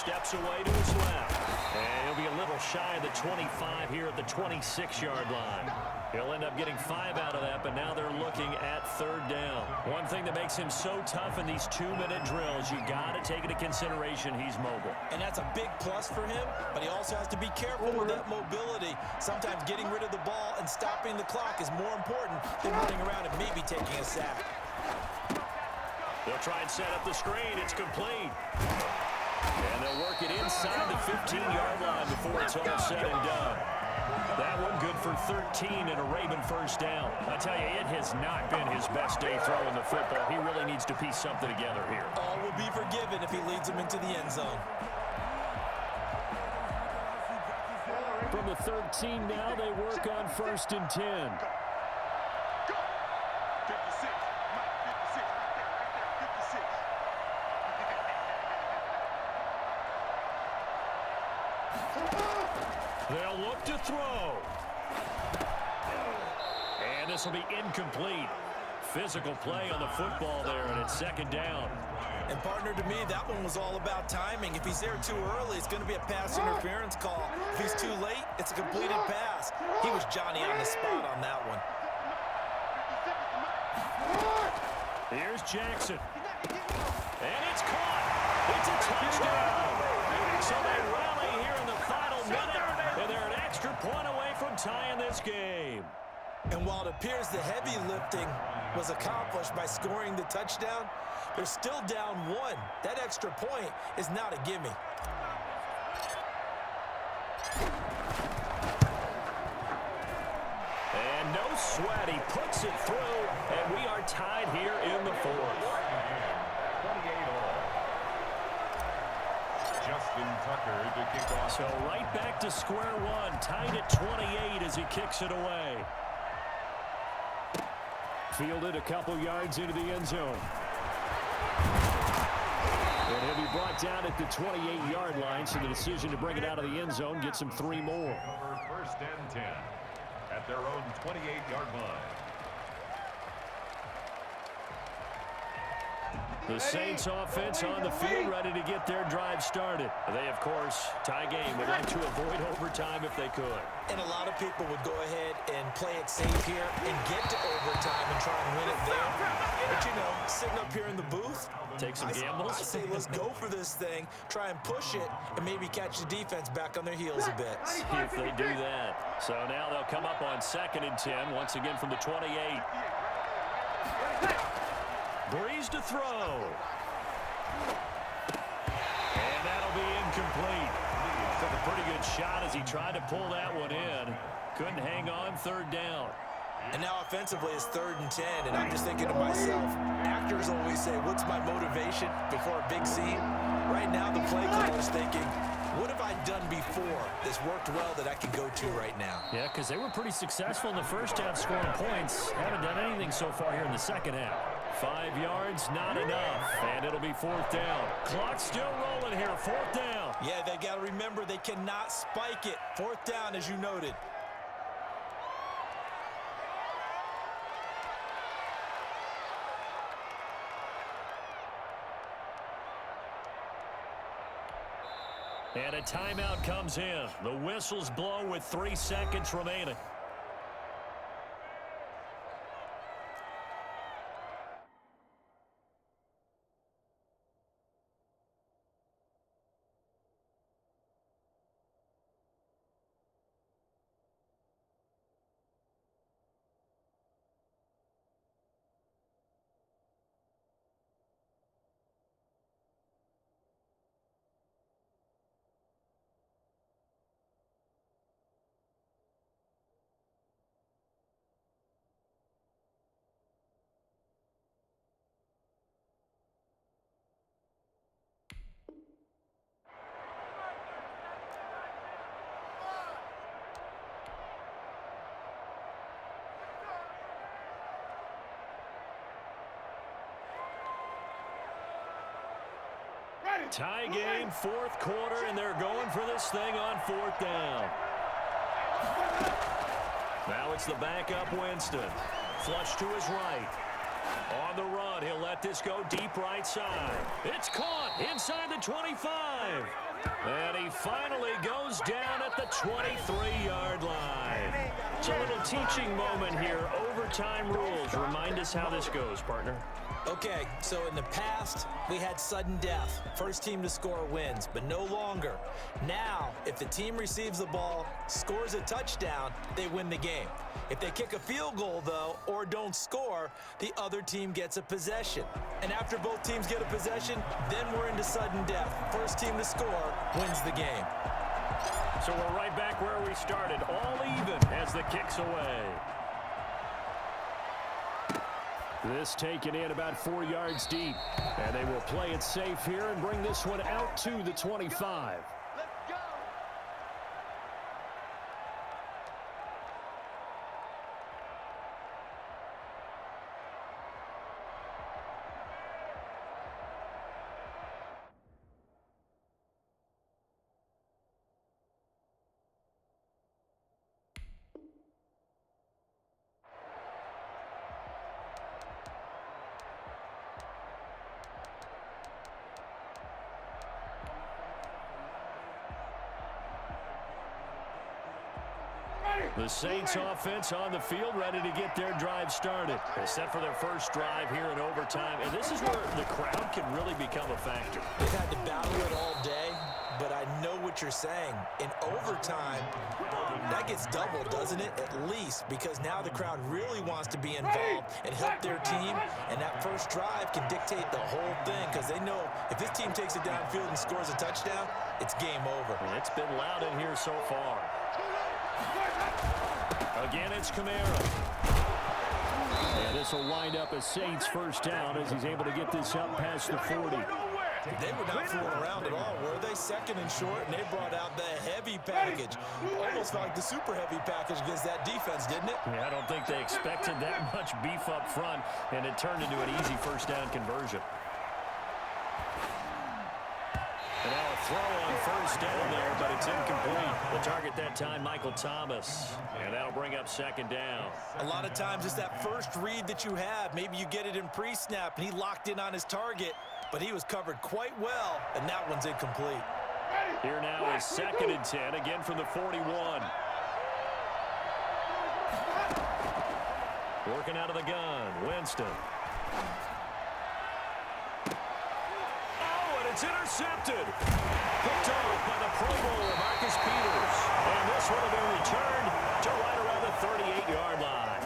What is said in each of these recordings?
steps away to his left. And he'll be a little shy of the 25 here at the 26-yard line. He'll end up getting 5 out of that, but now they're looking at 3rd down. One thing that makes him so tough in these 2-minute drills, you got to take into consideration he's mobile. And that's a big plus for him, but he also has to be careful with that mobility. Sometimes getting rid of the ball and stopping the clock is more important than running around and maybe taking a sack. They'll try and set up the screen. It's complete. And they'll work it inside the 15-yard line before it's all said and done. That one good for 13 and a Raven first down. I tell you, it has not been his best day throwing the football. He really needs to piece something together here. All will be forgiven if he leads them into the end zone. From the 13 now, they work on 1st and 10. They'll look to throw. And this will be incomplete. Physical play on the football there, and it's 2nd down. And partner, to me, that one was all about timing. If he's there too early, it's going to be a pass interference call. If he's too late, it's a completed pass. He was Johnny on the spot on that one. Here's Jackson. And it's caught. It's a touchdown. So they rally here in the final minute, and they're an extra point away from tying this game. And while it appears the heavy lifting was accomplished by scoring the touchdown, they're still down 1. That extra point is not a gimme. And no sweat, he puts it through, and we are tied here in the 4th. So right back to square one, tied at 28 as he kicks it away. Fielded a couple yards into the end zone. And he'll be brought down at the 28-yard line, so the decision to bring it out of the end zone gets him 3 more. 1st and 10 at their own 28-yard line. The Saints offense on the field, ready to get their drive started. They, of course, tie game, would like to avoid overtime if they could. And a lot of people would go ahead and play it safe here and get to overtime and try and win it there. But, you know, sitting up here in the booth, take some gambles. I say let's go for this thing, try and push it, and maybe catch the defense back on their heels a bit. See if they do that. So now they'll come up on 2nd and 10, once again from the 28. Breeze to throw. And that'll be incomplete. Took a pretty good shot as he tried to pull that one in. Couldn't hang on, 3rd down. And now offensively it's 3rd and 10, and I'm just thinking to myself, actors always say, what's my motivation before a big scene? Right now the play caller is thinking, what have I done before that's worked well that I can go to right now? Yeah, because they were pretty successful in the first half scoring points. Haven't done anything so far here in the second half. 5 yards, not enough, and it'll be 4th down. Clock still rolling here, 4th down. Yeah, they got to remember they cannot spike it. 4th down, as you noted. And a timeout comes in. The whistles blow with 3 seconds remaining. Tie game, 4th quarter, and they're going for this thing on 4th down. Now it's the backup Winston. Flush to his right. On the run, he'll let this go deep right side. It's caught inside the 25. And he finally goes down at the 23-yard line. It's a little teaching moment here. Overtime rules. Remind us how this goes, partner. Okay, so in the past, we had sudden death. First team to score wins, but no longer. Now, if the team receives the ball, scores a touchdown, they win the game. If they kick a field goal, though, or don't score, the other team gets a possession. And after both teams get a possession, then we're into sudden death. First team to score wins the game. So we're right back where we started, all even as the kick's away. This taken in about 4 yards deep. And they will play it safe here and bring this one out to the 25. The Saints offense on the field, ready to get their drive started. They're set for their first drive here in overtime, and this is where the crowd can really become a factor. They've had to battle it all day, but I know what you're saying. In overtime, that gets doubled, doesn't it? At least, because now the crowd really wants to be involved and help their team, and that first drive can dictate the whole thing, because they know if this team takes it downfield and scores a touchdown, it's game over. And it's been loud in here so far. Again, it's Kamara. And this will wind up a Saints first down as he's able to get this up past the 40. They were not fooling around at all, were they? Second and short, and they brought out the heavy package. Almost like the super heavy package against that defense, didn't it? Yeah, I don't think they expected that much beef up front, and it turned into an easy first down conversion. And now a throw on first down there, but it's incomplete. The target that time, Michael Thomas. And that'll bring up second down. A lot of times it's that first read that you have. Maybe you get it in pre-snap, and he locked in on his target, but he was covered quite well, and that one's incomplete. Here now is 2nd and 10, again from the 41. Working out of the gun, Winston. It's intercepted. Picked off by the Pro Bowler, Marcus Peters. And this one will be returned to right around the 38-yard line.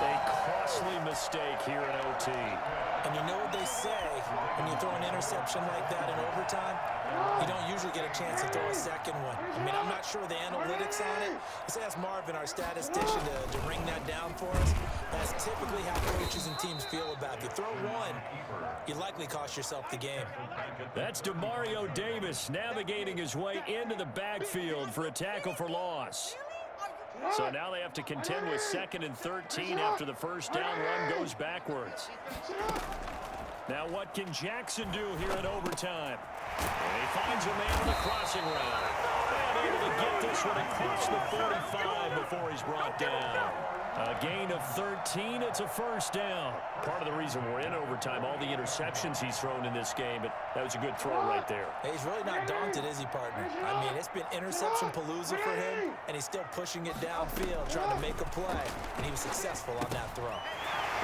A costly mistake here in OT. And you know what they say, when you throw an interception like that in overtime, you don't usually get a chance to throw a second one. I mean, I'm not sure the analytics on it. Let's ask Marvin, our statistician, to ring that down for us. That's typically how coaches and teams feel about it. If you throw one, you likely cost yourself the game. That's Demario Davis navigating his way into the backfield for a tackle for loss. So now they have to contend with 2nd and 13 after the first down run goes backwards. Now what can Jackson do here in overtime? And he finds a man on the crossing route. And able to get this one across the 45 before he's brought down. A gain of 13, it's a first down. Part of the reason we're in overtime, all the interceptions he's thrown in this game, but that was a good throw right there. Hey, he's really not daunted, is he, partner? I mean, it's been interception palooza for him, and he's still pushing it downfield, trying to make a play, and he was successful on that throw.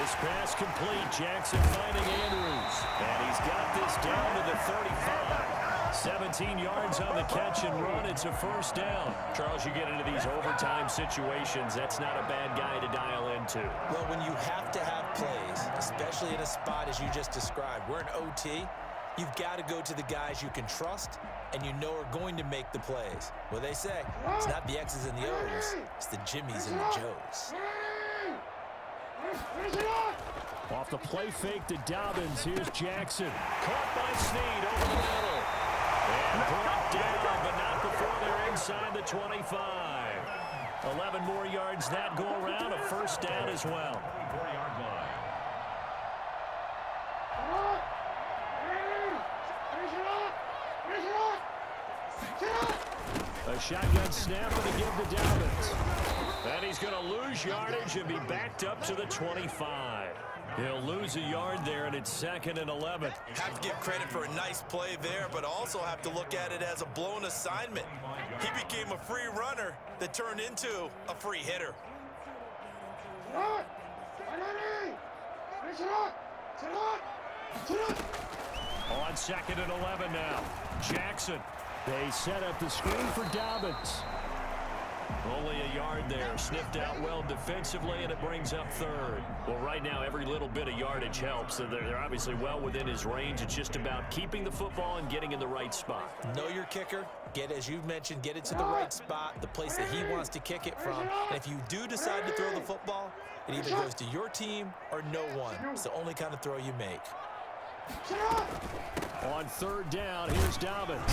This pass complete, Jackson finding Andrews, and he's got this down to the 35. 17 yards on the catch and run. It's a first down. Charles, you get into these overtime situations, that's not a bad guy to dial into. Well, when you have to have plays, especially in a spot as you just described, we're in OT, you've got to go to the guys you can trust and you know are going to make the plays. Well, they say it's not the X's and the O's, it's the Jimmies and the Joes. Off the play fake to Dobbins, here's Jackson. Caught by Snead over the middle. And brought down, but not before they're inside the 25. 11 more yards that go around, a first down as well. A shotgun snap and a give to Dobbins. And he's going to lose yardage and be backed up to the 25. He'll lose a yard there, and it's 2nd and 11. Have to give credit for a nice play there, but also have to look at it as a blown assignment. He became a free runner that turned into a free hitter. On 2nd and 11 now. Jackson. They set up the screen for Dobbins. Only a yard there. Sniffed out well defensively, and it brings up 3rd. Well, right now, every little bit of yardage helps. So they're obviously well within his range. It's just about keeping the football and getting in the right spot. Know your kicker. As you mentioned, get it to the right spot, the place that he wants to kick it from. And if you do decide to throw the football, it either goes to your team or no one. It's the only kind of throw you make. On 3rd down, here's Dobbins.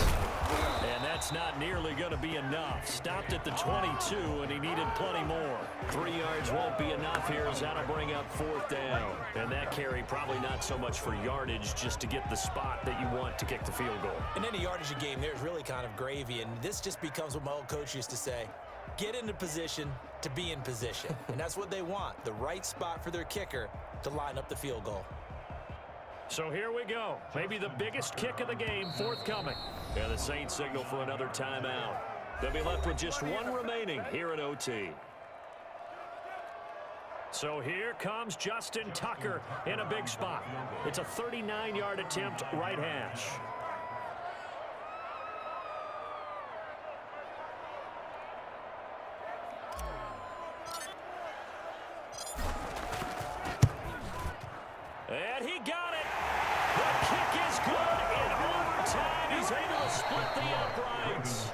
And that's not nearly going to be enough. Stopped at the 22, and he needed plenty more. 3 yards won't be enough here as that'll bring up 4th down. And that carry probably not so much for yardage, just to get the spot that you want to kick the field goal. In any yardage of game, there's really kind of gravy, and this just becomes what my old coach used to say. Get into position to be in position. And that's what they want, the right spot for their kicker to line up the field goal. So here we go. Maybe the biggest kick of the game forthcoming. And the Saints signal for another timeout. They'll be left with just 1 remaining here at OT. So here comes Justin Tucker in a big spot. It's a 39-yard attempt, right hash. And he got it. The kick is good. In overtime, he's able to split the uprights.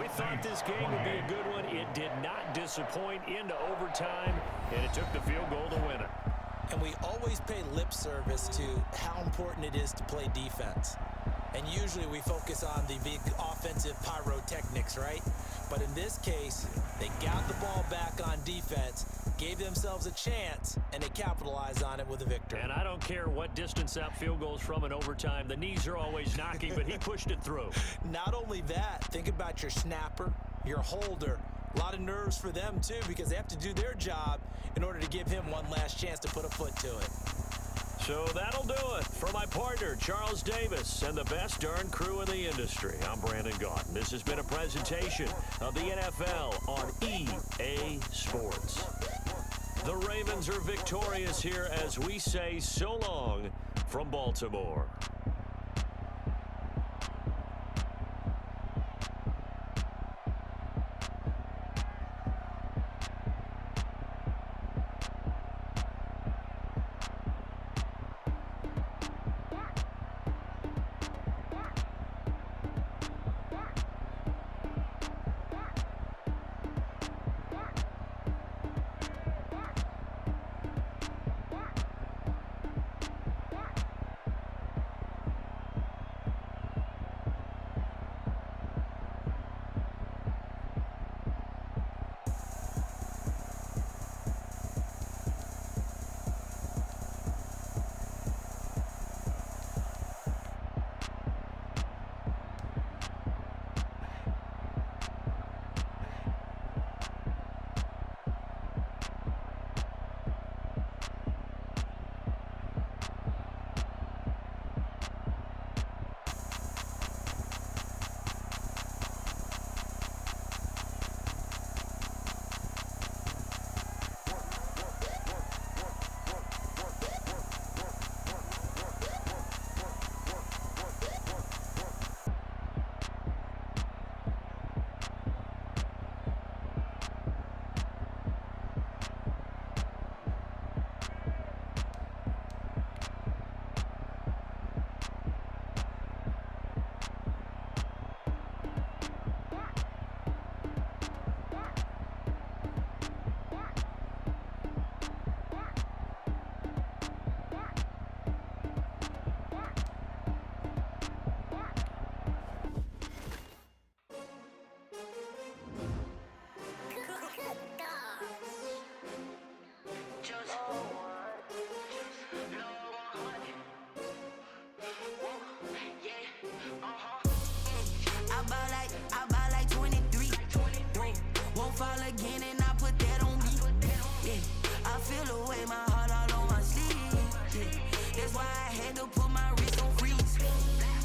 We thought this game would be a good one. It did not disappoint into overtime, and it took the field goal to win it. And we always pay lip service to how important it is to play defense. And usually we focus on the big offensive pyrotechnics, right? But in this case, they got the ball back on defense, gave themselves a chance, and they capitalized on it with a victory. And I don't care what distance that field goes from in overtime. The knees are always knocking, but he pushed it through. Not only that, think about your snapper, your holder. A lot of nerves for them, too, because they have to do their job in order to give him one last chance to put a foot to it. So that'll do it for my partner, Charles Davis, and the best darn crew in the industry. I'm Brandon Gaudin. This has been a presentation of the NFL on EA Sports. The Ravens are victorious here as we say so long from Baltimore. Fall again and I put that on me. Yeah, I feel